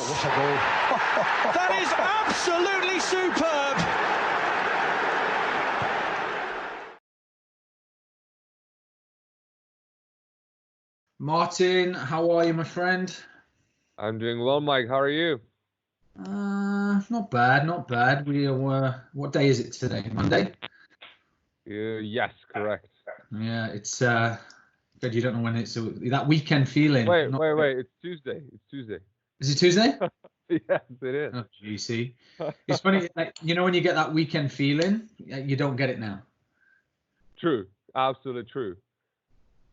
what a goal. That is absolutely superb. Martin, how are you, my friend? I'm doing well, Mike. How are you? Not bad, not bad. We are, what day is it today? Monday? Yes, correct. Yeah, it's good. You don't know when it's that weekend feeling. Wait. It's Tuesday. It's Tuesday. Is it Tuesday? Yes, it is. Oh, you see, it's funny. Like, you know, when you get that weekend feeling, you don't get it now. True, absolutely true.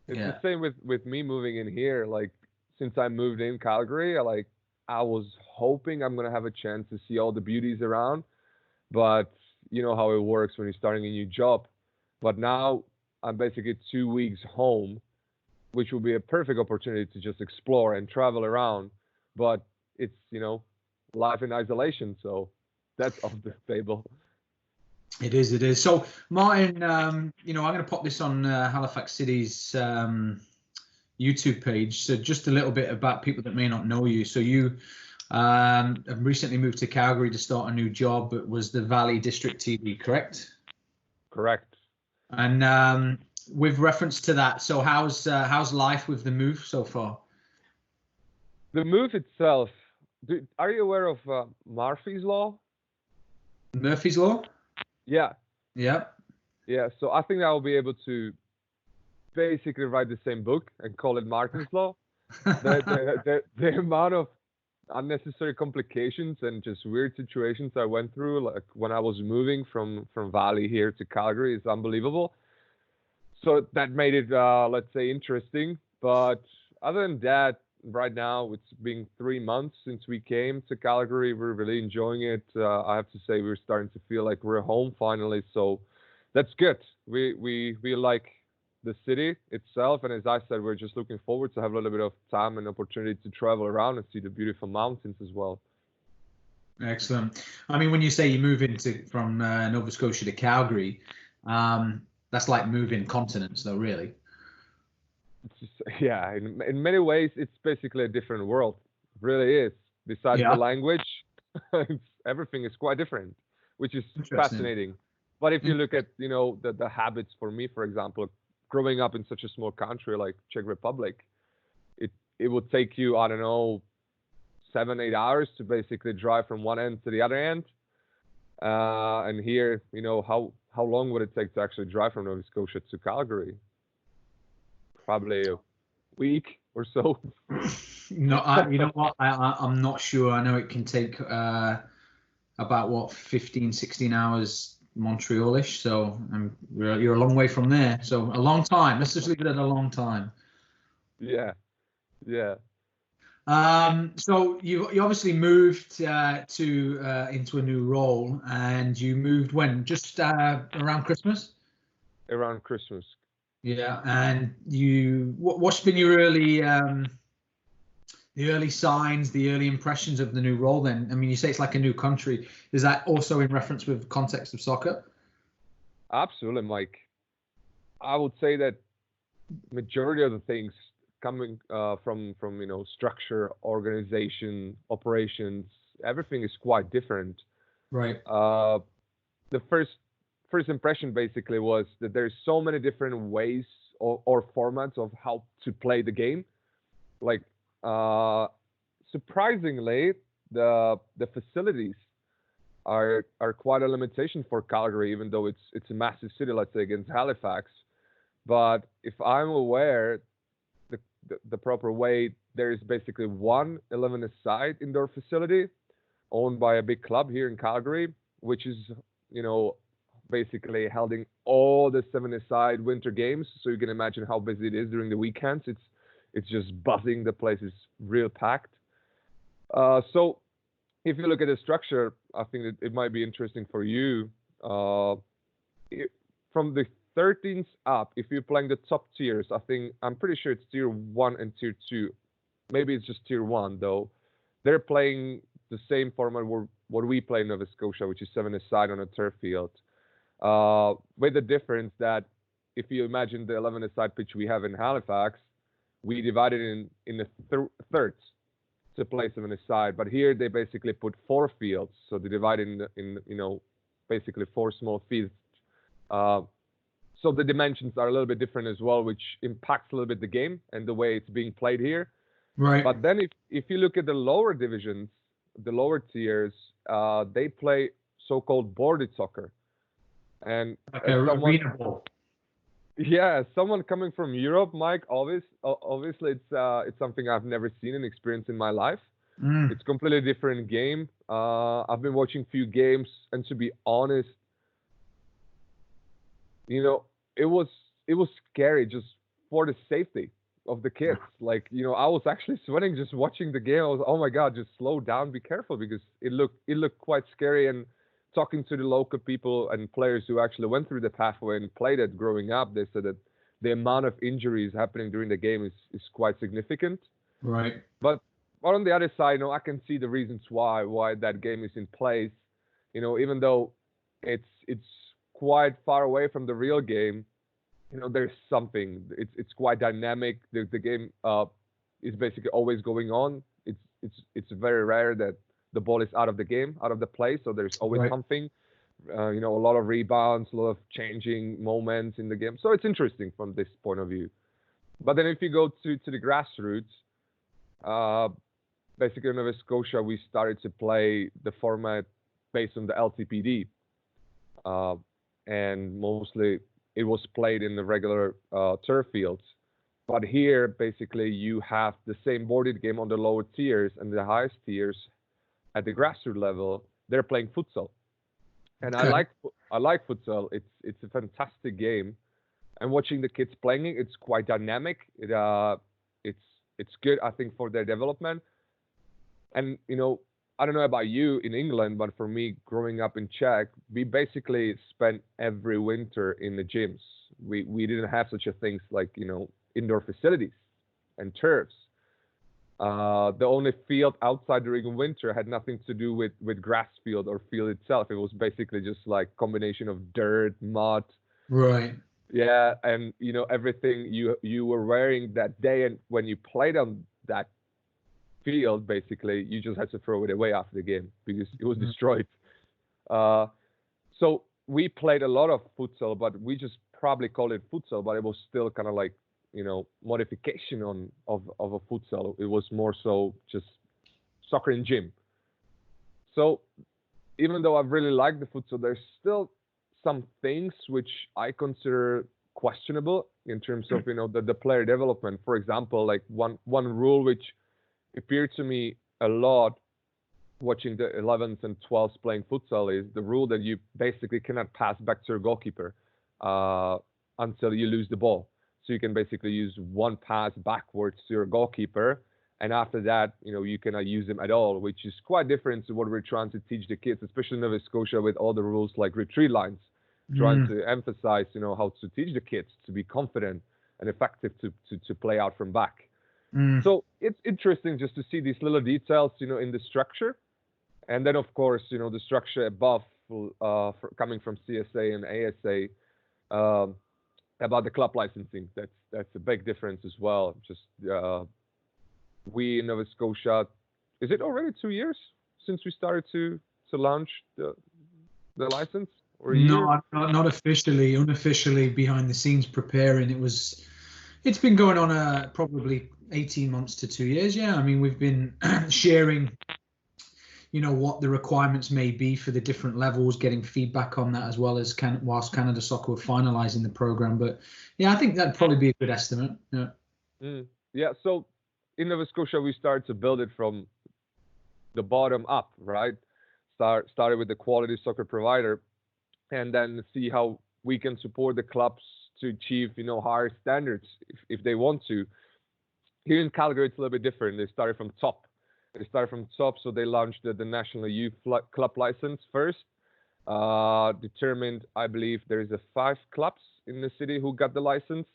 It's Yeah. the same with me moving in here. Like, since I moved in Calgary, I was hoping I'm gonna have a chance to see all the beauties around, but you know how it works when you're starting a new job. But now I'm basically 2 weeks home, which will be a perfect opportunity to just explore and travel around. But it's, life in isolation, so that's off the table. It is. It is. So, Martin, I'm going to pop this on Halifax City's YouTube page. So, just a little bit about people that may not know you. So, you have recently moved to Calgary to start a new job. It was the Valley District TV, correct? Correct. And with reference to that, so how's life with the move so far? The move itself. Are you aware of Murphy's Law? Murphy's Law? Yeah. Yeah. Yeah. So I think I will be able to basically write the same book and call it Martin's Law. The amount of unnecessary complications and just weird situations I went through, like when I was moving from Valley here to Calgary, is unbelievable. So that made it, let's say, interesting. But other than that, right now it's been 3 months since we came to Calgary. We're really enjoying it. I have to say we're starting to feel like we're home finally. So that's good. We like the city itself, and as I said, we're just looking forward to have a little bit of time and opportunity to travel around and see the beautiful mountains as well. Excellent. I mean, when you say you move from Nova Scotia to Calgary, that's like moving continents, though, really. It's just, yeah, in many ways, it's basically a different world. It really is. Besides the language, everything is quite different, which is fascinating. But if you look at, the habits for me, for example, growing up in such a small country like Czech Republic, it would take you, I don't know, 7-8 hours to basically drive from one end to the other end. And here, how long would it take to actually drive from Nova Scotia to Calgary? Probably a week or so. No, you know what? I'm not sure. I know it can take about 15, 16 hours Montreal-ish. So you're a long way from there. So a long time. Let's just leave it at a long time. Yeah. So you obviously moved into a new role, and you moved when? Just around Christmas? Around Christmas. Yeah, and what's been your the early signs, the early impressions of the new role then? I mean, you say it's like a new country. Is that also in reference with context of soccer? Absolutely, Mike. I would say that majority of the things coming from structure, organization, operations, everything is quite different. Right. The first impression basically was that there's so many different ways or formats of how to play the game. Like surprisingly, the facilities are quite a limitation for Calgary, even though it's a massive city, let's say, against Halifax. But if I'm aware, the proper way, there is basically one 11-a-side indoor facility owned by a big club here in Calgary, which is, basically holding all the 7-a-side winter games. So you can imagine how busy it is during the weekends. It's just buzzing. The place is real packed. So if you look at the structure, I think it might be interesting for you. From the 13th up, if you're playing the top tiers, I'm pretty sure it's tier 1 and tier 2. Maybe it's just tier 1 though. They're playing the same format what we play in Nova Scotia, which is 7-a-side on a turf field. With the difference that if you imagine the 11-a-side pitch we have in Halifax, we divide it in the thirds. to place them on the side. But here they basically put 4 fields, so they divide in basically 4 small fields. So the dimensions are a little bit different as well, which impacts a little bit the game and the way it's being played here. Right. But then if you look at the lower divisions, the lower tiers, they play so-called boarded soccer. And Okay, arena ball. Yeah, someone coming from Europe, Mike, obviously it's something I've never seen and experienced in my life. It's a completely different game. I've been watching few games, and to be honest, it was scary just for the safety of the kids. Like, I was actually sweating just watching the game. I was, oh my God, just slow down, be careful, because it looked quite scary. And talking to the local people and players who actually went through the pathway and played it growing up, they said that the amount of injuries happening during the game is quite significant. Right. But on the other side, I can see the reasons why that game is in place. Even though it's quite far away from the real game, there's something. It's quite dynamic. The game is basically always going on. It's very rare that the ball is out of the game, out of the play. So there's always something. A lot of rebounds, a lot of changing moments in the game. So it's interesting from this point of view. But then if you go to the grassroots, basically in Nova Scotia, we started to play the format based on the LTPD. And mostly it was played in the regular turf fields. But here, basically, you have the same boarded game on the lower tiers, and the highest tiers at the grassroots level, they're playing futsal. And I like futsal. It's a fantastic game. And watching the kids playing it, it's quite dynamic. It's good, I think, for their development. And I don't know about you in England, but for me, growing up in Czech, we basically spent every winter in the gyms. We didn't have such a things like indoor facilities and turfs. The only field outside during winter had nothing to do with grass field or field itself. It was basically just like combination of dirt, mud. Right. Yeah, and everything you were wearing that day, and when you played on that field, basically you just had to throw it away after the game because it was destroyed. So we played a lot of futsal, but we just probably called it futsal, but it was still kind of like modification of a futsal. It was more so just soccer in gym. So even though I really like the futsal, there's still some things which I consider questionable in terms of the player development. For example, like one rule which appeared to me a lot watching the 11s and 12s playing futsal is the rule that you basically cannot pass back to your goalkeeper until you lose the ball. So you can basically use one pass backwards to your goalkeeper, and after that, you cannot use them at all, which is quite different to what we're trying to teach the kids, especially in Nova Scotia with all the rules like retreat lines, trying to emphasize, how to teach the kids to be confident and effective to play out from back. So it's interesting just to see these little details, in the structure. And then, of course, the structure above coming from CSA and ASA, about the club licensing. That's a big difference as well. Just we in Nova Scotia, is it already 2 years since we started to launch the license? Or a year? Not officially. Unofficially, behind the scenes preparing. It's been going on probably 18 months to 2 years. Yeah, I mean, we've been sharing what the requirements may be for the different levels, getting feedback on that, as well as whilst Canada Soccer were finalizing the program. But yeah, I think that'd probably be a good estimate. Yeah. Yeah. So in Nova Scotia, we started to build it from the bottom up, right? Started with the quality soccer provider, and then see how we can support the clubs to achieve, higher standards if they want to. Here in Calgary, it's a little bit different. They started from top. So they launched the National Youth Club license first. Determined, I believe, there is 5 clubs in the city who got the license,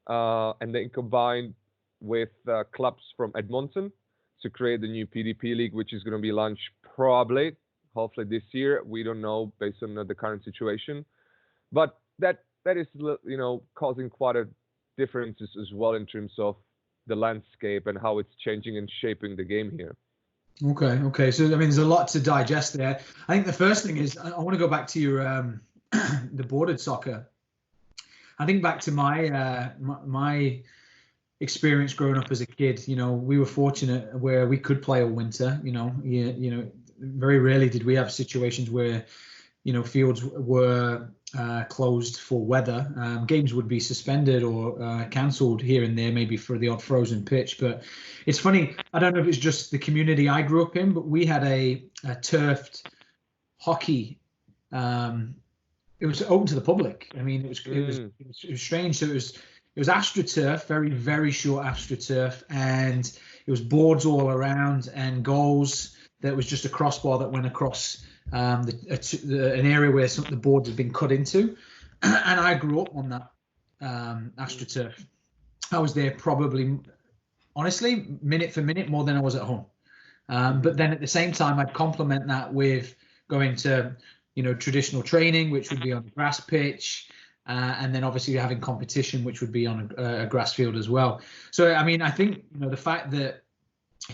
and then combined with clubs from Edmonton to create the new PDP league, which is going to be launched hopefully this year. We don't know based on the current situation, but that is causing quite a differences as well in terms of the landscape and how it's changing and shaping the game here. Okay. So I mean, there's a lot to digest there. I think the first thing is I want to go back to your the boarded soccer. I think back to my experience growing up as a kid. You know, we were fortunate where we could play all winter. You know, very rarely did we have situations where, you know, fields were closed for weather. Games would be suspended or cancelled here and there, maybe for the odd frozen pitch. But it's funny, I don't know if it's just the community I grew up in, but we had a turfed hockey. It was open to the public. I mean, it was strange. So it was AstroTurf, very, very short AstroTurf, and it was boards all around and goals. That was just a crossbar that went across an area where the boards had been cut into. And I grew up on that AstroTurf. I was there probably, honestly, minute for minute more than I was at home. But then at the same time, I'd complement that with going to, you know, traditional training, which would be on a grass pitch. And then obviously having competition, which would be on a grass field as well. So, I mean, I think, you know, the fact that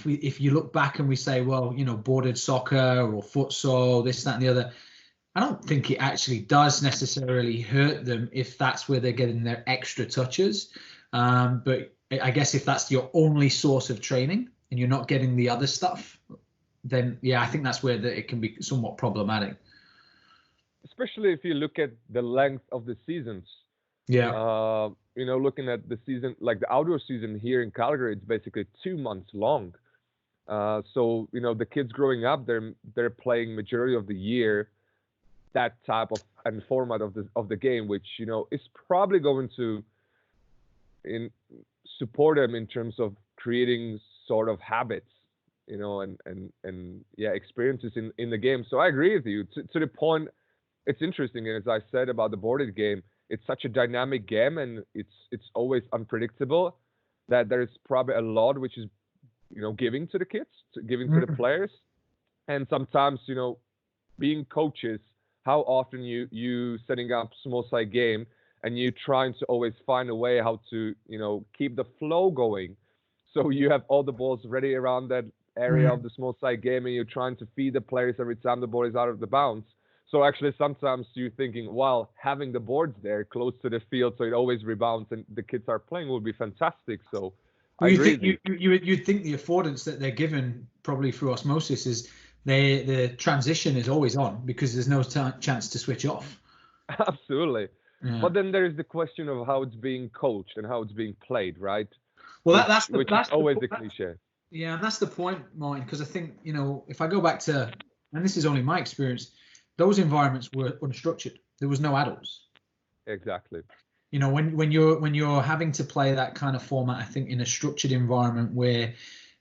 if you look back and we say, well, you know, boarded soccer or futsal, this, that, and the other, I don't think it actually does necessarily hurt them if that's where they're getting their extra touches. But I guess if that's your only source of training and you're not getting the other stuff, then, yeah, I think that's where it can be somewhat problematic. Especially if you look at the length of the seasons. Yeah. You know, looking at the season, like the outdoor season here in Calgary, it's basically 2 months long. So, you know, the kids growing up, they're playing majority of the year that type of and format of the game, which, you know, is probably going to support them in terms of creating sort of habits, you know, and yeah, experiences in the game. So I agree with you to the point. It's interesting, and as I said about the boarded game, it's such a dynamic game, and it's always unpredictable. That there's probably a lot which is, you know, giving to the kids, giving to the players, and sometimes, you know, being coaches, how often you setting up small side game and you trying to always find a way how to, you know, keep the flow going, so you have all the balls ready around that area of the small side game, and you're trying to feed the players every time the ball is out of the bounds. So actually, sometimes you're thinking, well, having the boards there close to the field so it always rebounds and the kids are playing would be fantastic. So well, you'd think the affordance that they're given probably through osmosis is the transition is always on because there's no chance to switch off. Absolutely. Yeah. But then there is the question of how it's being coached and how it's being played, right? Well, that's always the cliche. Yeah, and that's the point, Martin, because I think, you know, if I go back to, and this is only my experience, those environments were unstructured. There was no adults. Exactly. You know, when you're having to play that kind of format, I think in a structured environment where,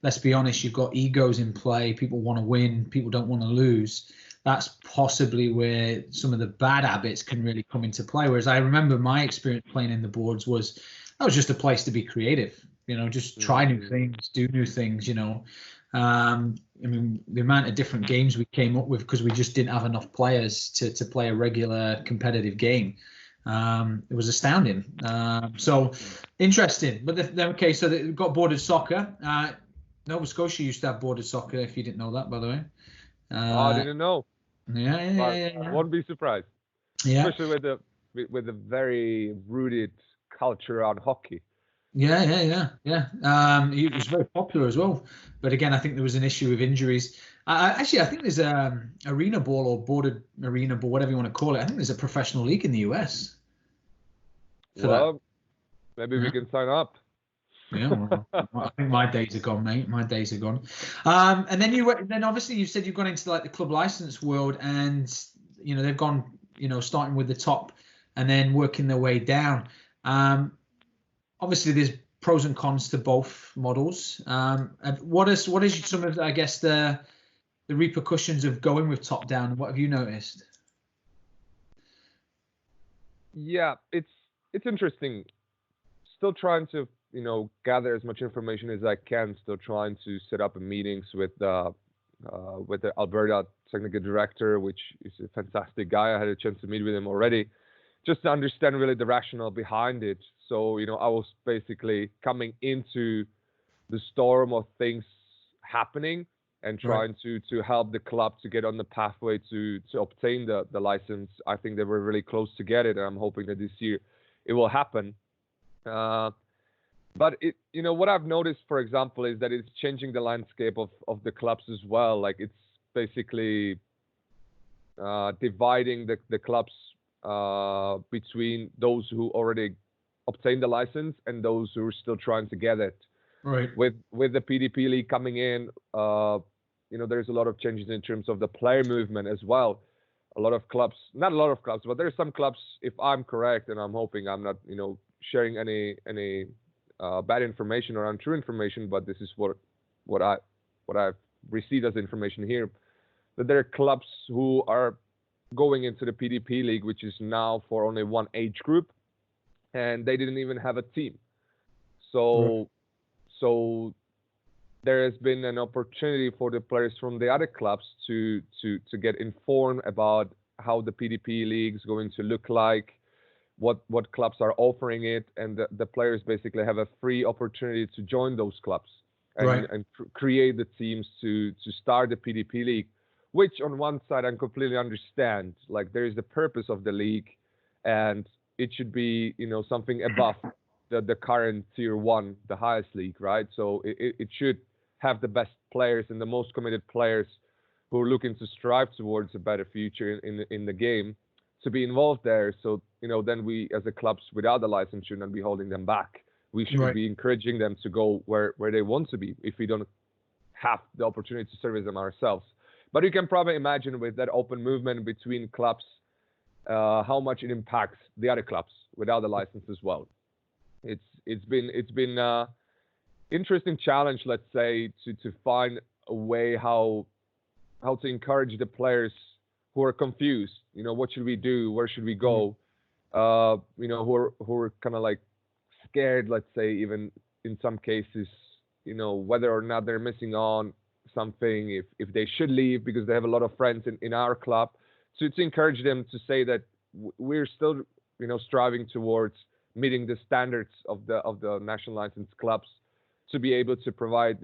let's be honest, you've got egos in play, people want to win, people don't want to lose. That's possibly where some of the bad habits can really come into play. Whereas I remember my experience playing in the boards was just a place to be creative. You know, just try new things, do new things. You know. I mean, the amount of different games we came up with because we just didn't have enough players to play a regular competitive game. It was astounding. So interesting. But okay, so they've got boarded soccer. Nova Scotia used to have boarded soccer, if you didn't know that, by the way. I didn't know. Yeah. I won't be surprised. Yeah. Especially with the very rooted culture around hockey. Yeah. He was very popular as well. But again, I think there was an issue with injuries. Actually, I think there's arena ball or boarded arena ball, whatever you want to call it. I think there's a professional league in the US. Maybe we can sign up. Yeah, well, I think my days are gone, mate. My days are gone. And then obviously you said you've gone into like the club license world, and you know they've gone, you know, starting with the top and then working their way down. Obviously, there's pros and cons to both models. What is some of, I guess, the repercussions of going with top down? What have you noticed? Yeah, it's interesting. Still trying to, you know, gather as much information as I can. Still trying to set up meetings with the Alberta technical director, which is a fantastic guy. I had a chance to meet with him already, just to understand really the rationale behind it. So, you know, I was basically coming into storm of things happening and Right. trying to help the club to get on the pathway to obtain the license. I think they were really close to get it, and I'm hoping that this year it will happen. But what I've noticed, for example, is that it's changing the landscape of the clubs as well. Like it's basically dividing the clubs between those who already obtained the license and those who are still trying to get it. Right. With the PDP league coming in, there's a lot of changes in terms of the player movement as well. A lot of clubs, not a lot of clubs, but there's some clubs, if I'm correct, and I'm hoping I'm not, sharing any bad information or untrue information, but this is what I've received as information here, that there are clubs who are going into the PDP league, which is now for only one age group, and they didn't even have a team. So there has been an opportunity for the players from the other clubs to get informed about how the PDP league is going to look like, what clubs are offering it, and the players basically have a free opportunity to join those clubs and, Right. and create the teams to start the PDP league, which on one side I completely understand. Like there is the purpose of the league, and it should be something above the current tier 1, the highest league, right? So it should have the best players and the most committed players who are looking to strive towards a better future in the game to be involved there. So then we as a clubs without the license should not be holding them back. We should Right. be encouraging them to go where they want to be if we don't have the opportunity to service them ourselves. But you can probably imagine with that open movement between clubs how much it impacts the other clubs without the license as well. It's been interesting challenge, let's say, to find a way how to encourage the players who are confused. What should we do? Where should we go? Who are kind of like scared, let's say, even in some cases, whether or not they're missing on something, if they should leave because they have a lot of friends in our club, to encourage them to say that we're still, striving towards meeting the standards of the national licensed clubs to be able to provide,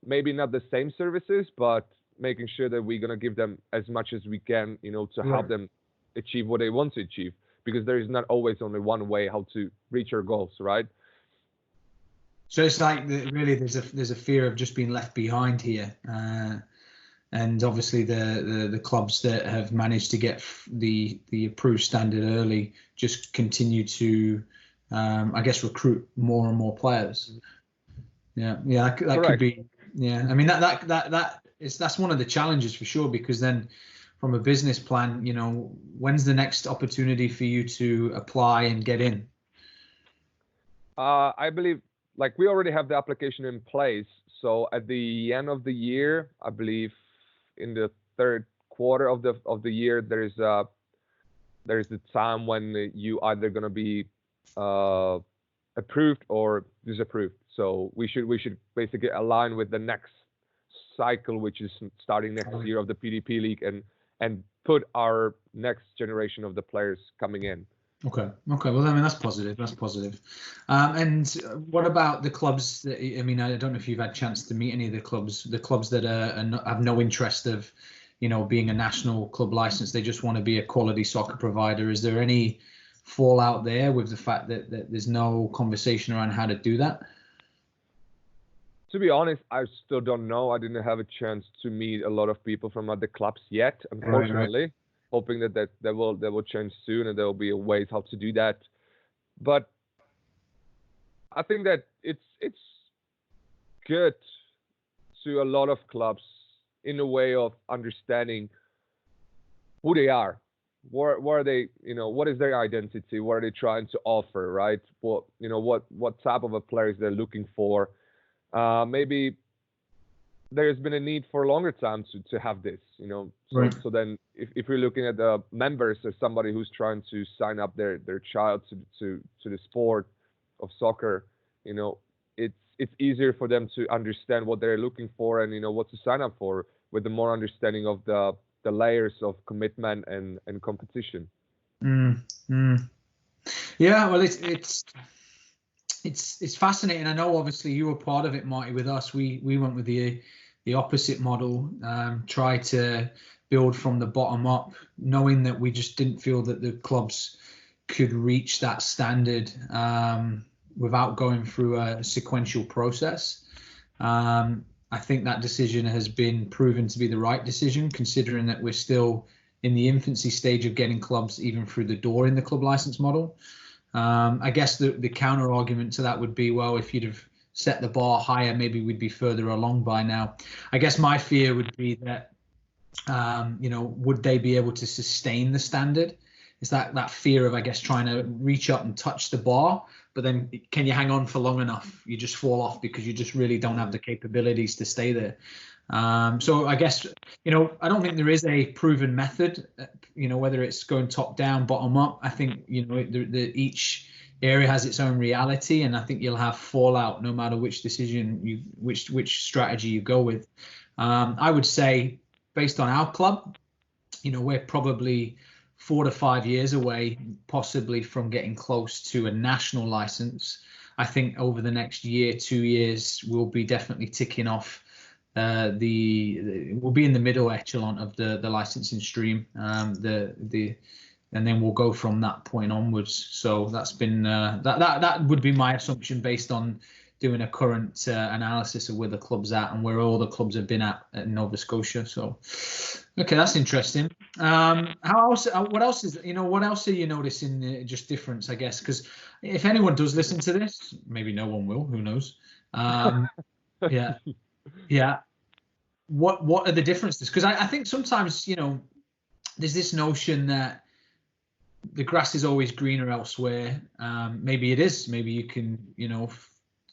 maybe not the same services, but making sure that we're going to give them as much as we can, to help them achieve what they want to achieve, because there is not always only one way how to reach our goals, right? So it's like really there's a fear of just being left behind here, and obviously the clubs that have managed to get the approved standard early just continue to, I guess, recruit more and more players. Yeah, that could be. Yeah, I mean that's one of the challenges for sure, because then from a business plan, when's the next opportunity for you to apply and get in? I believe, like, we already have the application in place. So at the end of the year, I believe in the third quarter of the year, there's the time when you either gonna be approved or disapproved. So we should basically align with the next cycle, which is starting next year of the PDP league, and put our next generation of the players coming in. Okay. Well, I mean, that's positive. And what about the clubs that, I mean, I don't know if you've had a chance to meet any of the clubs that have no interest of, being a national club license. They just want to be a quality soccer provider. Is there any fallout there with the fact that there's no conversation around how to do that? To be honest, I still don't know. I didn't have a chance to meet a lot of people from other clubs yet, unfortunately. Right. Hoping that will change soon, and there will be ways how to do that. But I think that it's good to a lot of clubs in a way of understanding who they are, where are they, what is their identity, what are they trying to offer, right? What type of a players they're looking for. Maybe there's been a need for a longer time to have this, Right. So then if we're looking at the members or somebody who's trying to sign up their child to the sport of soccer, it's easier for them to understand what they're looking for and, what to sign up for, with the more understanding of the layers of commitment and competition. Yeah, well, it's it's fascinating. I know obviously you were part of it, Marty. With us, we went with the opposite model, try to build from the bottom up, knowing that we just didn't feel that the clubs could reach that standard without going through a sequential process. I think that decision has been proven to be the right decision, considering that we're still in the infancy stage of getting clubs even through the door in the club license model. I guess the counter argument to that would be, well, if you'd have set the bar higher, maybe we'd be further along by now. I guess my fear would be that, would they be able to sustain the standard? It's that fear of, I guess, trying to reach up and touch the bar, but then can you hang on for long enough? You just fall off because you just really don't have the capabilities to stay there. So I guess, I don't think there is a proven method, whether it's going top down, bottom up. I think, each area has its own reality, and I think you'll have fallout no matter which decision which strategy you go with. I would say, based on our club, we're probably 4 to 5 years away, possibly from getting close to a national license. I think over the next year, 2 years, we'll be definitely ticking off. We'll be in the middle echelon of the licensing stream. And then we'll go from that point onwards. So that's been that would be my assumption based on doing a current analysis of where the club's at and where all the clubs have been at Nova Scotia. So, okay, that's interesting. What else are you noticing just difference, I guess? Because if anyone does listen to this, maybe no one will, who knows? Yeah. What are the differences? Because I think sometimes, there's this notion that the grass is always greener elsewhere. Maybe it is. Maybe you can,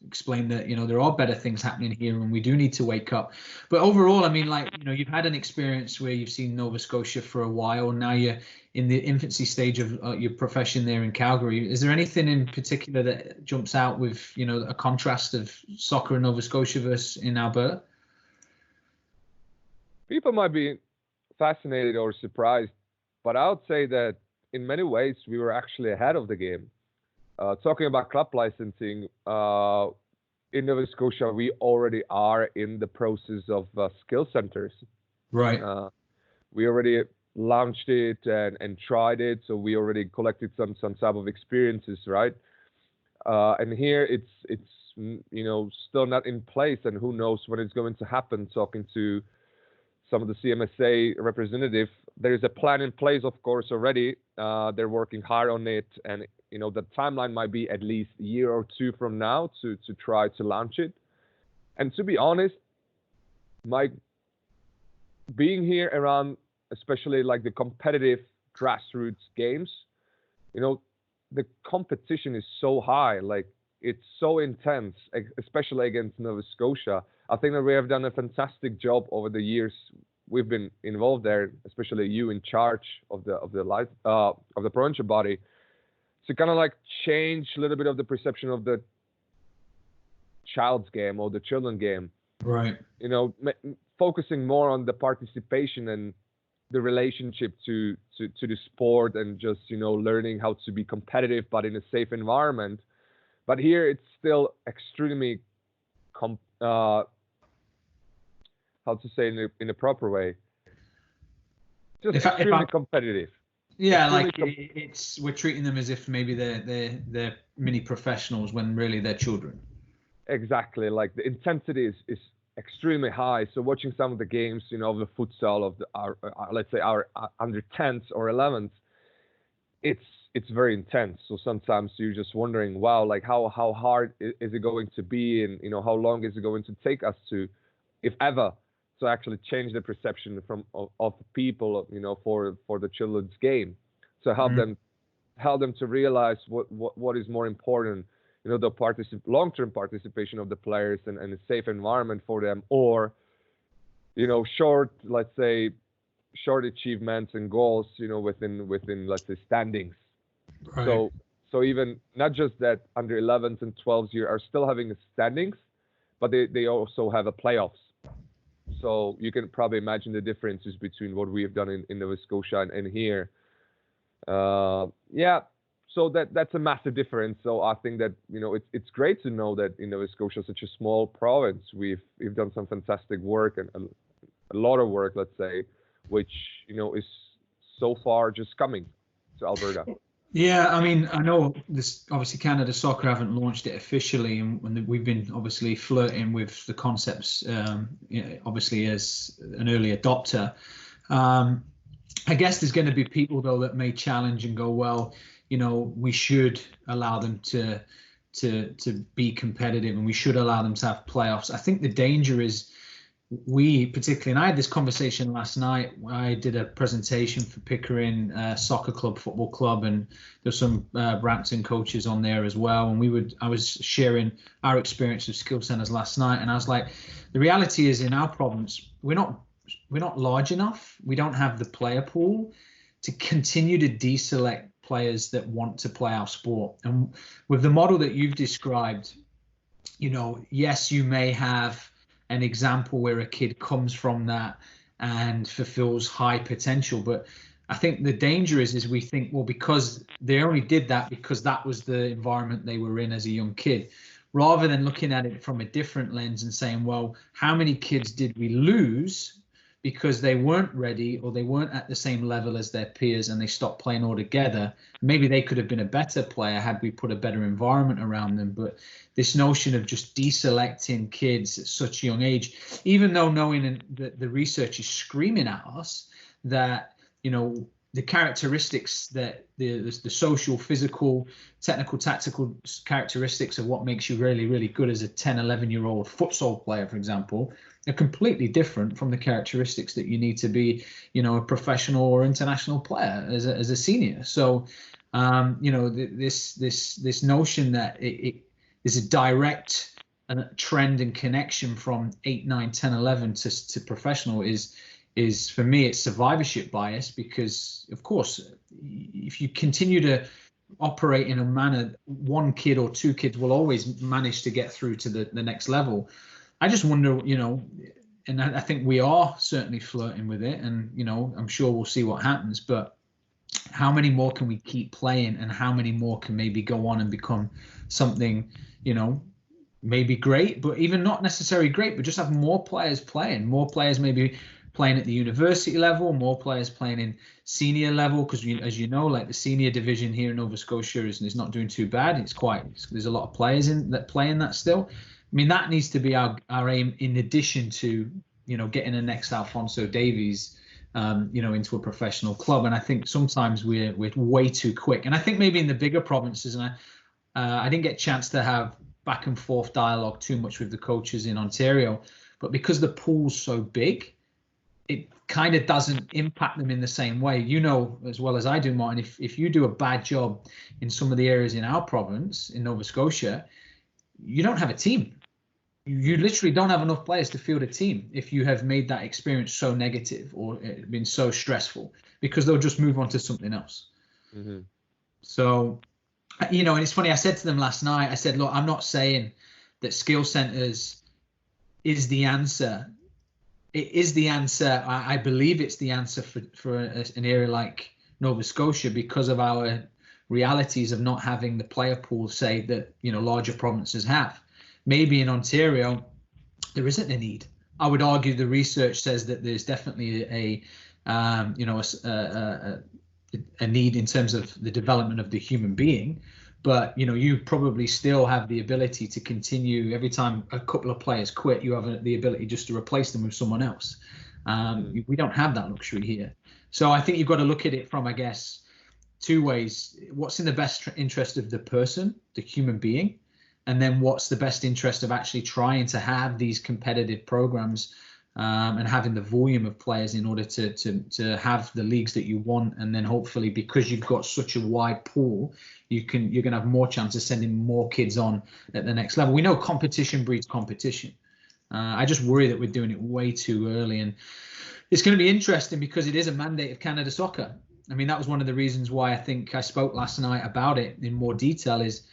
explain that, there are better things happening here and we do need to wake up. But overall, I mean, you've had an experience where you've seen Nova Scotia for a while. Now you're in the infancy stage of your profession there in Calgary. Is there anything in particular that jumps out with, a contrast of soccer in Nova Scotia versus in Alberta? People might be fascinated or surprised, but I would say that in many ways we were actually ahead of the game. Talking about club licensing, in Nova Scotia, we already are in the process of skill centers. Right. We already launched it and tried it, so we already collected some type of experiences, right? And here it's still not in place, and who knows when it's going to happen. Talking to some of the CMSA representative, there is a plan in place, of course, already. They're working hard on it, and the timeline might be at least a year or two from now to try to launch it. And to be honest, Mike, being here around, especially like the competitive grassroots games, the competition is so high, like it's so intense, especially against Nova Scotia. I think that we have done a fantastic job over the years we've been involved there, especially you in charge of the provincial body, to kind of like change a little bit of the perception of the child's game or the children game. Right. Focusing more on the participation and the relationship to the sport, and just learning how to be competitive but in a safe environment. But here it's still extremely how to say in a proper way, just extremely competitive. Yeah, we're treating them as if maybe they're mini professionals when really they're children. Exactly, like the intensity is extremely high. So watching some of the games, of the futsal of our let's say our under 10s or 11s, it's very intense. So sometimes you're just wondering, wow, like how hard is it going to be, and how long is it going to take us to, if ever, to actually change the perception of people, for the children's game. So help them to realize what is more important, the long-term participation of the players and a safe environment for them, or short achievements and goals, within let's say standings. Right. So even not just that under 11s and 12s here are still having standings, but they also have a playoffs. So you can probably imagine the differences between what we have done in Nova Scotia and here. so that's a massive difference. So I think that it's great to know that in Nova Scotia, such a small province, we've done some fantastic work and a lot of work, let's say, which is so far just coming to Alberta. Yeah, I mean, I know this. Obviously, Canada Soccer haven't launched it officially, and we've been obviously flirting with the concepts. Obviously, as an early adopter, I guess there's going to be people though that may challenge and go, well, we should allow them to be competitive, and we should allow them to have playoffs. I think the danger is particularly, and I had this conversation last night. I did a presentation for Pickering Soccer Club, Football Club, and there's some Brampton coaches on there as well. And I was sharing our experience of skill centers last night, and I was like, the reality is in our province, we're not large enough. We don't have the player pool to continue to deselect players that want to play our sport. And with the model that you've described, yes, you may have an example where a kid comes from that and fulfills high potential. But I think the danger is we think, well, because they only did that because that was the environment they were in as a young kid, rather than looking at it from a different lens and saying, well, how many kids did we lose because they weren't ready or they weren't at the same level as their peers and they stopped playing altogether? Maybe they could have been a better player had we put a better environment around them. But this notion of just deselecting kids at such a young age, even though knowing that the research is screaming at us that, the characteristics that the social, physical, technical, tactical characteristics of what makes you really, really good as a 10, 11-year-old futsal player, for example, are completely different from the characteristics that you need to be, a professional or international player as a senior. So, this notion that it is a direct trend and connection from 8, 9, 10, 11 to professional is for me, it's survivorship bias, because of course, if you continue to operate in a manner, one kid or two kids will always manage to get through to the next level. I just wonder, and I think we are certainly flirting with it, and I'm sure we'll see what happens, but how many more can we keep playing, and how many more can maybe go on and become something, maybe great, but even not necessarily great, but just have more players playing, more players maybe playing at the university level, more players playing in senior level, because as you know, like the senior division here in Nova Scotia is not doing too bad. There's a lot of players that play in that still. I mean, that needs to be our aim, in addition to getting the next Alphonso Davies into a professional club. And I think sometimes we're way too quick. And I think maybe in the bigger provinces, and I didn't get a chance to have back and forth dialogue too much with the coaches in Ontario, but because the pool's so big, it kind of doesn't impact them in the same way. As well as I do, Martin, if you do a bad job in some of the areas in our province, in Nova Scotia, you don't have a team. You literally don't have enough players to field a team if you have made that experience so negative or been so stressful, because they'll just move on to something else. Mm-hmm. So, and it's funny, I said to them last night, I said, look, I'm not saying that skill centers is the answer. It is the answer. I believe it's the answer for an area like Nova Scotia, because of our realities of not having the player pool, say, that larger provinces have. Maybe in Ontario there isn't a need. I would argue the research says that there's definitely a need in terms of the development of the human being. But you probably still have the ability to continue. Every time a couple of players quit, you have the ability just to replace them with someone else. We don't have that luxury here. So I think you've got to look at it from, I guess, two ways. What's in the best interest of the person, the human being, and then what's the best interest of actually trying to have these competitive programs and having the volume of players in order to have the leagues that you want. And then hopefully, because you've got such a wide pool, you're going to have more chance of sending more kids on at the next level. We know competition breeds competition. I just worry that we're doing it way too early. And it's going to be interesting because it is a mandate of Canada Soccer. I mean, that was one of the reasons why I think I spoke last night about it in more detail is,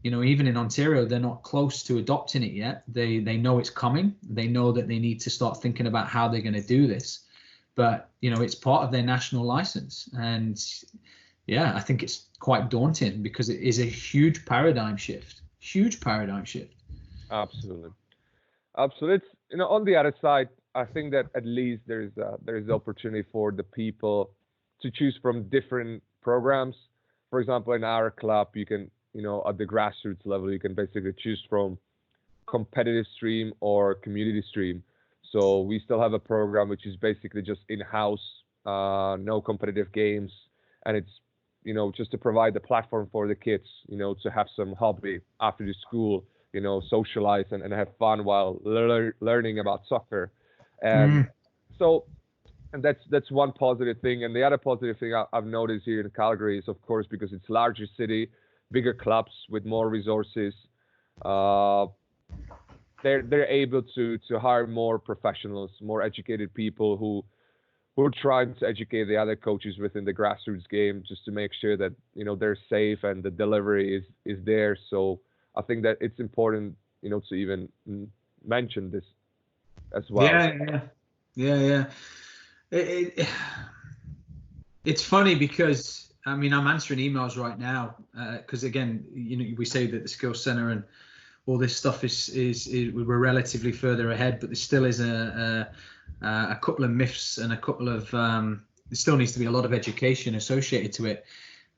even in Ontario, they're not close to adopting it yet. They know it's coming. They know that they need to start thinking about how they're going to do this. But, it's part of their national license. And yeah, I think it's quite daunting because it is a huge paradigm shift. Huge paradigm shift. Absolutely. Absolutely. It's, on the other side, I think that at least there's the opportunity for the people to choose from different programs. For example, in our club, you can, at the grassroots level, you can basically choose from competitive stream or community stream. So we still have a program which is basically just in-house, no competitive games, and it's just to provide the platform for the kids, to have some hobby after the school, socialize and have fun while learning about soccer. And so, and that's one positive thing. And the other positive thing I've noticed here in Calgary is, of course, because it's larger city, bigger clubs with more resources, they're able to hire more professionals, more educated people who are trying to educate the other coaches within the grassroots game, just to make sure that they're safe and the delivery is there. So I think that it's important to even mention this as well. Yeah. It's funny because I'm answering emails right now because again, we say that the skills center and all this stuff is we're relatively further ahead, but there still is a couple of myths and a couple of there still needs to be a lot of education associated to it.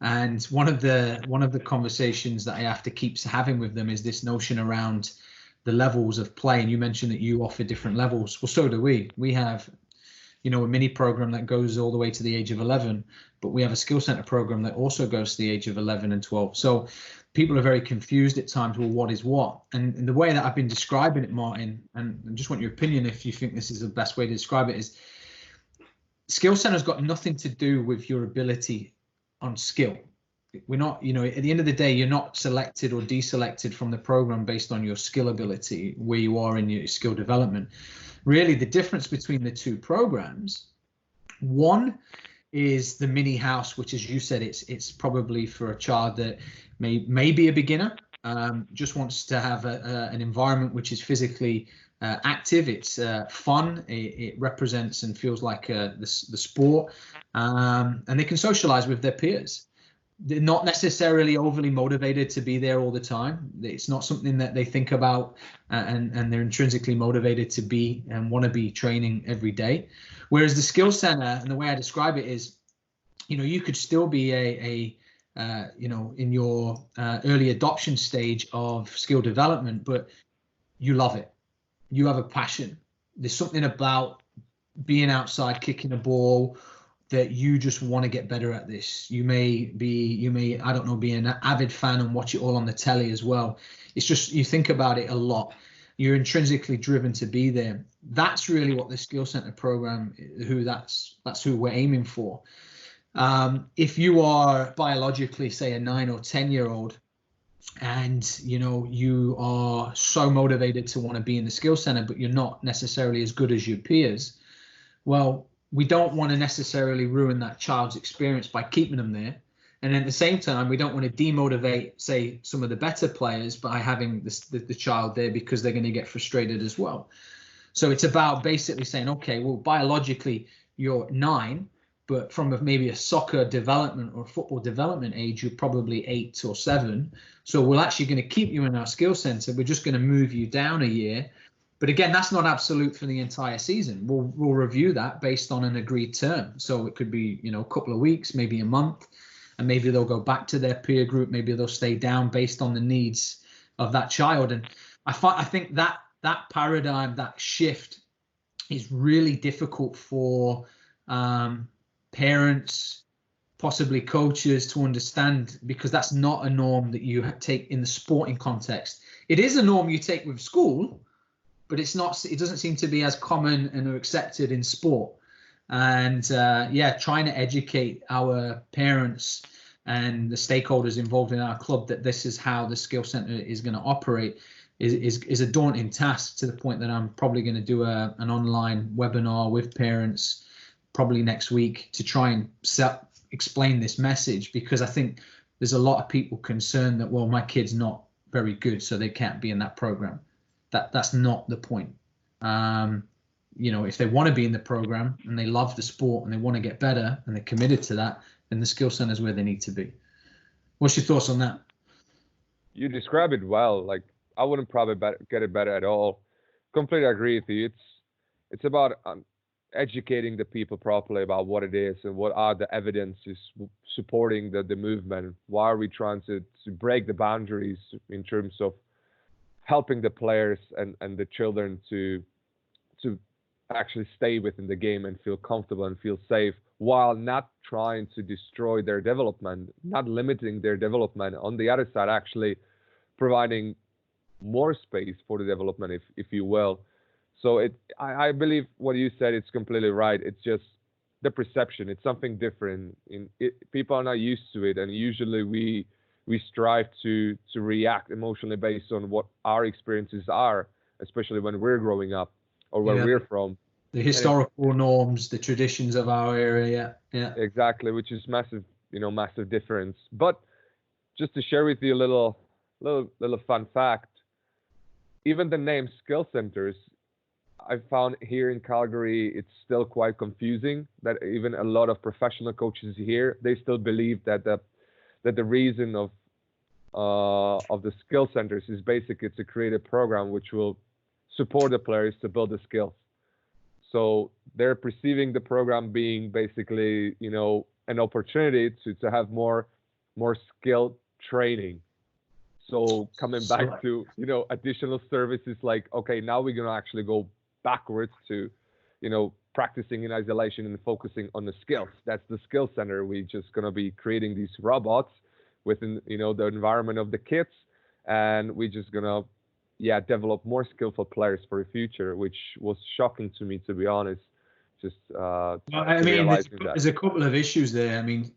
And one of the conversations that I have to keep having with them is this notion around the levels of play. And you mentioned that you offer different levels. Well, so do we. We have a mini program that goes all the way to the age of 11, but we have a skill center program that also goes to the age of 11 and 12. So people are very confused at times. Well, what is what? And the way that I've been describing it, Martin, and I just want your opinion if you think this is the best way to describe it, is skill center's got nothing to do with your ability on skill. We're not, at the end of the day, you're not selected or deselected from the program based on your skill ability, where you are in your skill development. Really, the difference between the two programs, one is the mini house, which, as you said, it's probably for a child that may be a beginner, just wants to have an environment which is physically active. It's fun. It represents and feels like the sport, and they can socialize with their peers. They're not necessarily overly motivated to be there all the time. It's not something that they think about, and they're intrinsically motivated to be and want to be training every day. Whereas the skill center, and the way I describe it is, you could still be in your early adoption stage of skill development, but you love it. You have a passion. There's something about being outside, kicking a ball, that you just want to get better at this. You may, I don't know, be an avid fan and watch it all on the telly as well. It's just, you think about it a lot. You're intrinsically driven to be there. That's really what the skill center program, that's who we're aiming for. If you are biologically, say, a 9 or 10-year-old, and you are so motivated to want to be in the skill center, but you're not necessarily as good as your peers, well, we don't want to necessarily ruin that child's experience by keeping them there. And at the same time, we don't want to demotivate, say, some of the better players by having the child there, because they're going to get frustrated as well. So it's about basically saying, okay, well, biologically, you're 9, but from maybe a soccer development or football development age, you're probably 8 or 7. So we're actually going to keep you in our skill center. We're just going to move you down a year. But again, that's not absolute for the entire season. We'll review that based on an agreed term. So it could be, a couple of weeks, maybe a month, and maybe they'll go back to their peer group. Maybe they'll stay down based on the needs of that child. And I think that paradigm, that shift, is really difficult for parents, possibly coaches, to understand, because that's not a norm that you take in the sporting context. It is a norm you take with school, but it's not. It doesn't seem to be as common and accepted in sport. And trying to educate our parents and the stakeholders involved in our club that this is how the skill center is going to operate is a daunting task, to the point that I'm probably going to do an online webinar with parents probably next week to try and explain this message, because I think there's a lot of people concerned that, well, my kid's not very good, so they can't be in that program. That's not the point. If they want to be in the program and they love the sport and they want to get better and they're committed to that, and the skill centers where they need to be. What's your thoughts on that? You describe it well. Like, I wouldn't probably get it better at all. Completely agree with you. It's about educating the people properly about what it is and what are the evidences supporting the movement. Why are we trying to break the boundaries in terms of helping the players and the children to actually stay within the game and feel comfortable and feel safe, while not trying to destroy their development, not limiting their development. On the other side, actually providing more space for the development, if you will. So I believe what you said, it's completely right. It's just the perception. It's something different. People are not used to it, and usually we strive to react emotionally based on what our experiences are, especially when we're growing up or where we're from. The historical norms, the traditions of our area. Yeah. Exactly, which is massive, massive difference. But just to share with you a little fun fact, even the name skill centers, I found here in Calgary, it's still quite confusing. That even a lot of professional coaches here, they still believe that the reason of the skill centers is basically to create a program which will support the players to build the skills. So they're perceiving the program being basically, an opportunity to have more skill training. So coming back to, additional services like, okay, now we're going to actually go backwards to, practicing in isolation and focusing on the skills. That's the skill center. We're just going to be creating these robots within, the environment of the kids. And we're just going to, develop more skillful players for the future, which was shocking to me, to be honest. Just, there's a couple of issues there. I mean,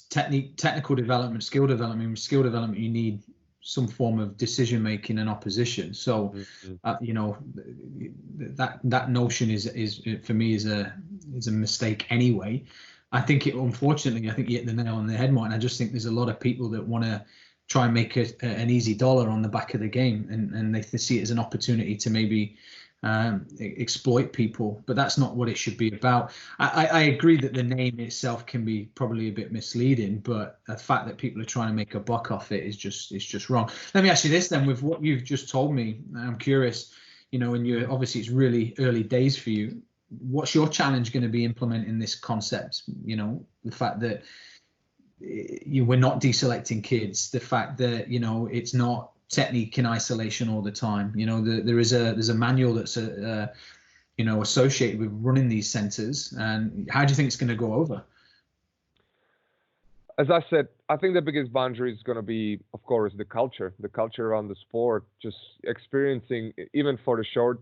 technical development, skill development. Skill development, you need some form of decision making and opposition. So, that notion is for me is a mistake anyway. I think unfortunately, I think you hit the nail on the head, Martin. I just think there's a lot of people that want to try and make an easy dollar on the back of the game, and they see it as an opportunity to maybe exploit people, but that's not what it should be about. I agree that the name itself can be probably a bit misleading, but the fact that people are trying to make a buck off it is just wrong. Let me ask you this then, with what you've just told me, I'm curious, and you obviously it's really early days for you. What's your challenge going to be implementing this concept? The fact that we're not deselecting kids, the fact that it's not technique in isolation all the time. There's a manual that's associated with running these centers. And how do you think it's going to go over? As I said, I think the biggest boundary is going to be, of course, the culture around the sport. Just experiencing, even for the short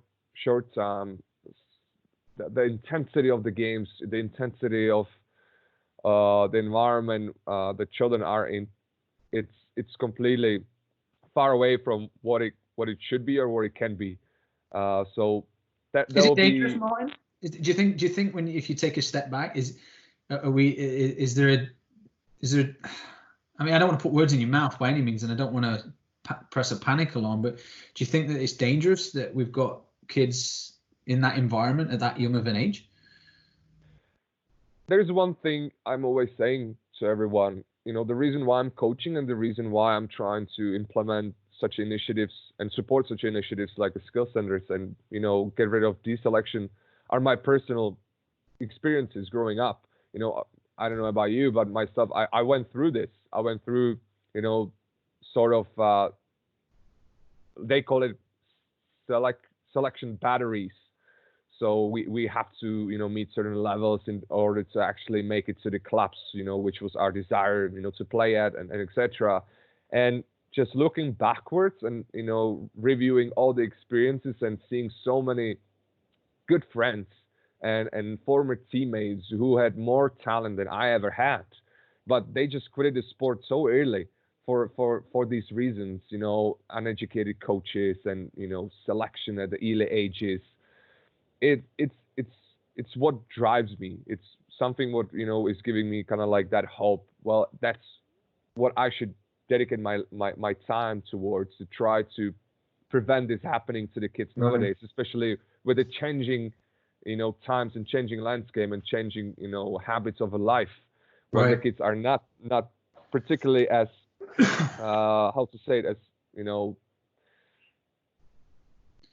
the intensity of the games, the intensity of the environment the children are in. It's completely far away from what it should be or what it can be. So that is it dangerous, Martin? Do you think when if you take a step back, is there I mean, I don't want to put words in your mouth by any means, and I don't want to press a panic alarm, but do you think that it's dangerous that we've got kids in that environment at that young of an age? There's one thing I'm always saying to everyone, the reason why I'm coaching and the reason why I'm trying to implement such initiatives and support such initiatives like the skill centers and, get rid of deselection are my personal experiences growing up. I don't know about you, but myself, I went through this. I went through, sort of, they call it selection batteries. So we have to, meet certain levels in order to actually make it to the clubs, which was our desire, to play at and etc. And just looking backwards and, reviewing all the experiences and seeing so many good friends and former teammates who had more talent than I ever had, but they just quitted the sport so early for these reasons, uneducated coaches and, selection at the early ages. It's what drives me. It's something what is giving me kind of like that hope. Well, that's what I should dedicate my time towards, to try to prevent this happening to the kids nowadays, especially with the changing times and changing landscape and changing habits of a life, where the Right. kids are not particularly as how to say it, as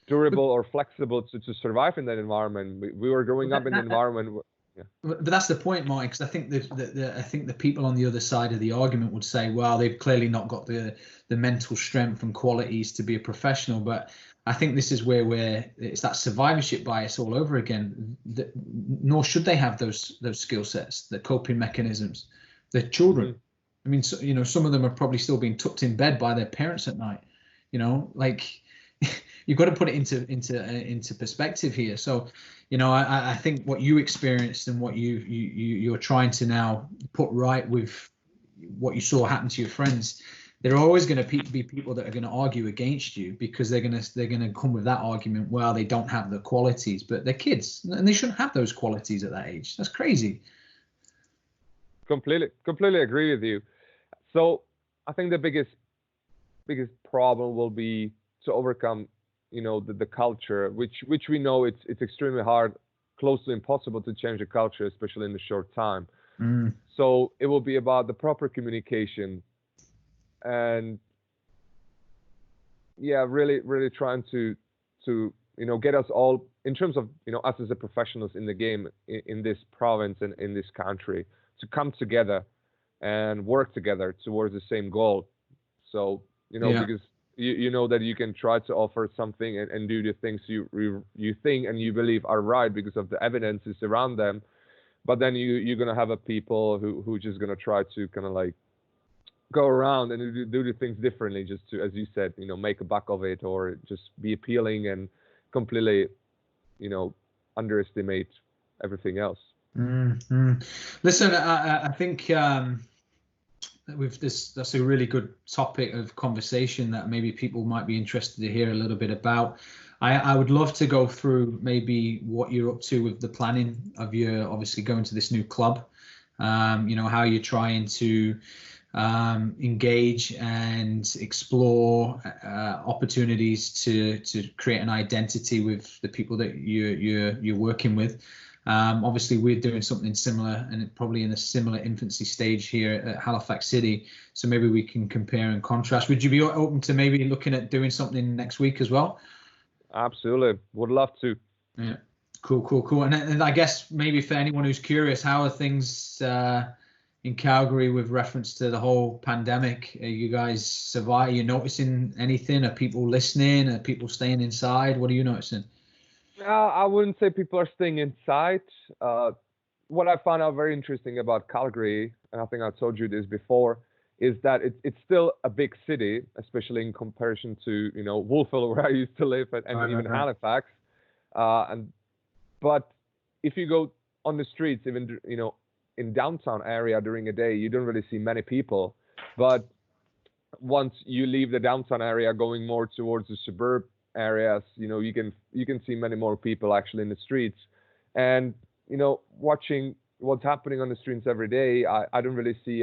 durable or flexible to survive in that environment. We were growing up in an environment where, yeah. But that's the point, Martin, because I think I think the people on the other side of the argument would say, well, they've clearly not got the mental strength and qualities to be a professional. But I think this is where it's that survivorship bias all over again. Nor should they have those skill sets, the coping mechanisms. They're children. Mm-hmm. I mean, so, some of them are probably still being tucked in bed by their parents at night. Like you've got to put it into perspective here. So, I think what you experienced and what you're trying to now put right with what you saw happen to your friends, there are always going to be people that are going to argue against you, because they're going to come with that argument. Well, they don't have the qualities, but they're kids and they shouldn't have those qualities at that age. That's crazy. Completely agree with you. So I think the biggest problem will be to overcome the culture, which we know it's extremely hard, close to impossible to change a culture, especially in a short time. So it will be about the proper communication, and really trying to get us all, in terms of us as the professionals in the game, in this province and in this country, to come together and work together towards the same goal. So because you know that you can try to offer something and do the things you think and you believe are right because of the evidences around them, but then you're gonna have a people who just gonna try to kind of like go around and do the things differently, just to, as you said, make a buck of it, or just be appealing and completely underestimate everything else. Mm-hmm. Listen, I think that's a really good topic of conversation that maybe people might be interested to hear a little bit about. I would love to go through maybe what you're up to with the planning of your, obviously going to this new club, how you're trying to engage and explore opportunities to create an identity with the people that you're working with. Obviously, we're doing something similar, and probably in a similar infancy stage here at Halifax City. So maybe we can compare and contrast. Would you be open to maybe looking at doing something next week as well? Absolutely, would love to. Yeah, cool. And I guess maybe for anyone who's curious, how are things in Calgary with reference to the whole pandemic? Are you guys surviving? Are you noticing anything? Are people listening? Are people staying inside? What are you noticing? I wouldn't say people are staying inside. What I found out very interesting about Calgary, and I think I told you this before, is that it's still a big city, especially in comparison to Wolfville, where I used to live, and even Halifax. But if you go on the streets, even in downtown area during a day, you don't really see many people. But once you leave the downtown area, going more towards the suburb areas, you can see many more people actually in the streets. And watching what's happening on the streets every day, I don't really see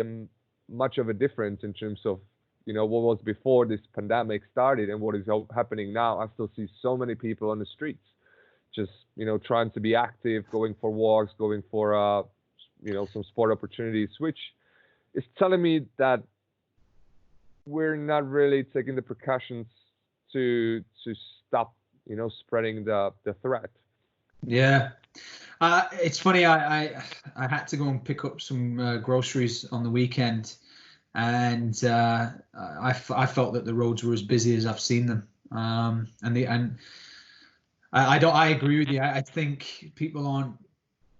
much of a difference in terms of what was before this pandemic started and what is happening now. I still see so many people on the streets, just trying to be active, going for walks, going for some sport opportunities, which is telling me that we're not really taking the precautions to stop spreading the threat. Yeah, it's funny. I had to go and pick up some groceries on the weekend, and I felt that the roads were as busy as I've seen them. And I agree with you. I think people aren't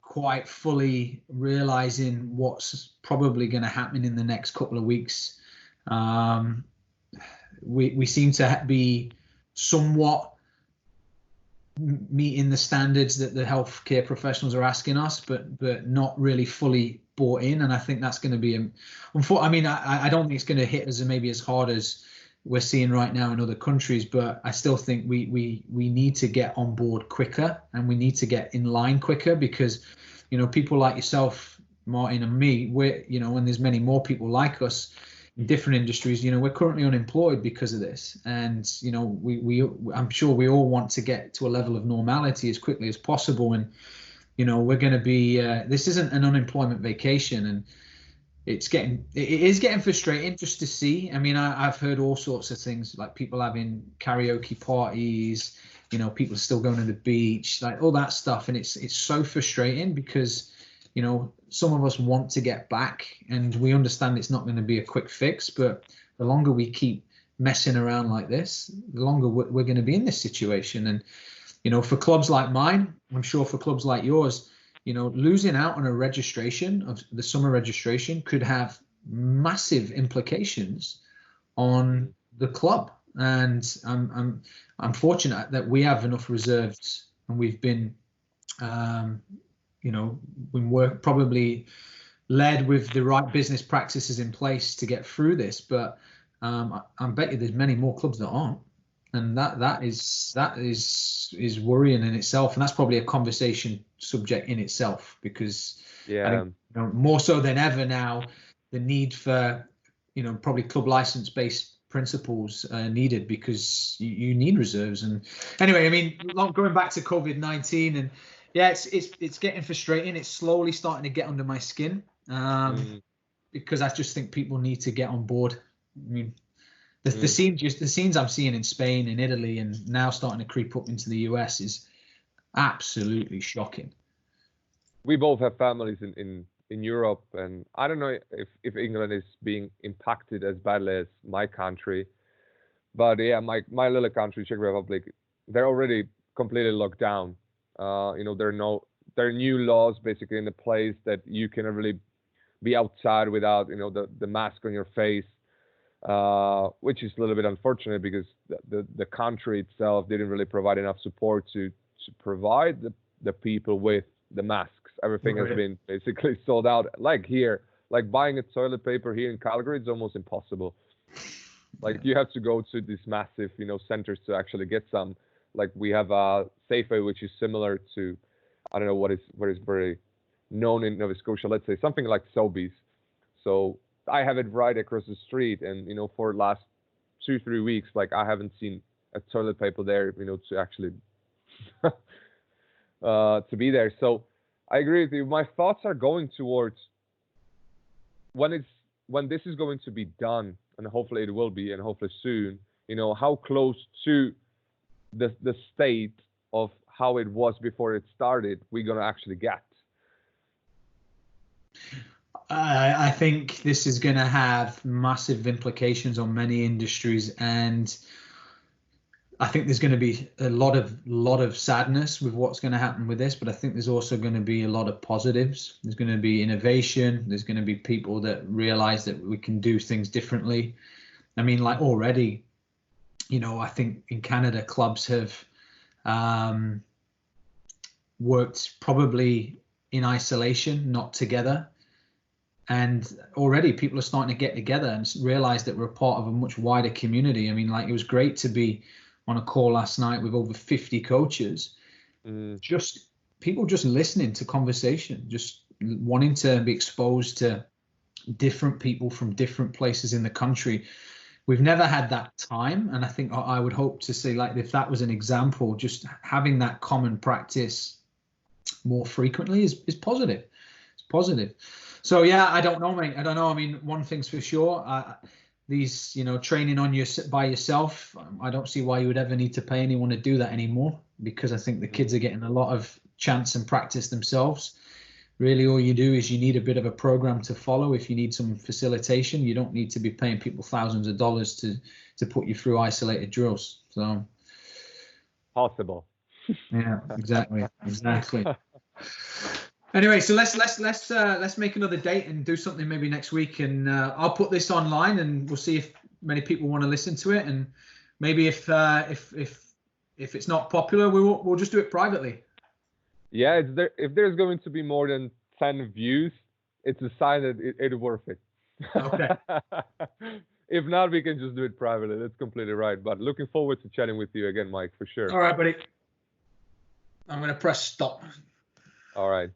quite fully realizing what's probably going to happen in the next couple of weeks. We seem to be somewhat meeting the standards that the healthcare professionals are asking us, but not really fully bought in. And I think that's going to be I don't think it's going to hit us maybe as hard as we're seeing right now in other countries, but I still think we need to get on board quicker, and we need to get in line quicker, because people like yourself, Martin, and me, we're when there's many more people like us, in different industries, we're currently unemployed because of this. And, I'm sure we all want to get to a level of normality as quickly as possible. And, we're going to be, this isn't an unemployment vacation. And it is getting frustrating just to see. I mean, I've heard all sorts of things, like people having karaoke parties, people still going to the beach, like all that stuff. And it's so frustrating because, some of us want to get back, and we understand it's not going to be a quick fix, but the longer we keep messing around like this, the longer we're going to be in this situation. And, for clubs like mine, I'm sure for clubs like yours, losing out on a registration of the summer registration could have massive implications on the club. And I'm fortunate that we have enough reserves, and we've been, we were probably led with the right business practices in place to get through this. But I bet you there's many more clubs that aren't, and that is worrying in itself. And that's probably a conversation subject in itself, because I think, more so than ever now, the need for probably club license based principles needed, because you need reserves. And anyway, I mean, going back to COVID-19, and yeah, it's getting frustrating. It's slowly starting to get under my skin, because I just think people need to get on board. I mean, the scenes I'm seeing in Spain and Italy, and now starting to creep up into the US, is absolutely shocking. We both have families in Europe, and I don't know if England is being impacted as badly as my country, but yeah, my little country, Czech Republic, they're already completely locked down. There are new laws basically in the place that you cannot really be outside without the mask on your face, which is a little bit unfortunate, because the country itself didn't really provide enough support to provide the people with the masks. Everything has been basically sold out. Like here, like buying a toilet paper here in Calgary, it's almost impossible. Like you have to go to these massive, centers to actually get some. Like we have a Safeway, which is similar to, I don't know what is very known in Nova Scotia. Let's say something like Sobeys. So I have it right across the street, and for the last 2-3 weeks, like I haven't seen a toilet paper there, to actually to be there. So I agree with you. My thoughts are going towards when this is going to be done, and hopefully it will be, and hopefully soon. How close to the state of how it was before it started we're gonna actually get. I think this is going to have massive implications on many industries, and I think there's going to be a lot of sadness with what's going to happen with this, but I think there's also going to be a lot of positives. There's going to be innovation. There's going to be people that realize that we can do things differently. I mean, like already, I think in Canada, clubs have worked probably in isolation, not together. And already people are starting to get together and realize that we're part of a much wider community. I mean, like, it was great to be on a call last night with over 50 coaches, just people just listening to conversation, just wanting to be exposed to different people from different places in the country. We've never had that time. And I think I would hope to see, like, if that was an example, just having that common practice more frequently is positive. It's positive. So, yeah, I don't know, mate. I don't know. I mean, one thing's for sure. These, training on by yourself, I don't see why you would ever need to pay anyone to do that anymore, because I think the kids are getting a lot of chance and practice themselves. Really, all you do is you need a bit of a program to follow. If you need some facilitation, you don't need to be paying people thousands of dollars to put you through isolated drills. So possible. Yeah, exactly. Anyway, so let's make another date and do something maybe next week, and I'll put this online, and we'll see if many people want to listen to it, and maybe if it's not popular, we'll just do it privately. Yeah, if there's going to be more than 10 views, it's a sign that it's worth it. Okay. If not, we can just do it privately. That's completely right. But looking forward to chatting with you again, Mike, for sure. All right, buddy. I'm going to press stop. All right.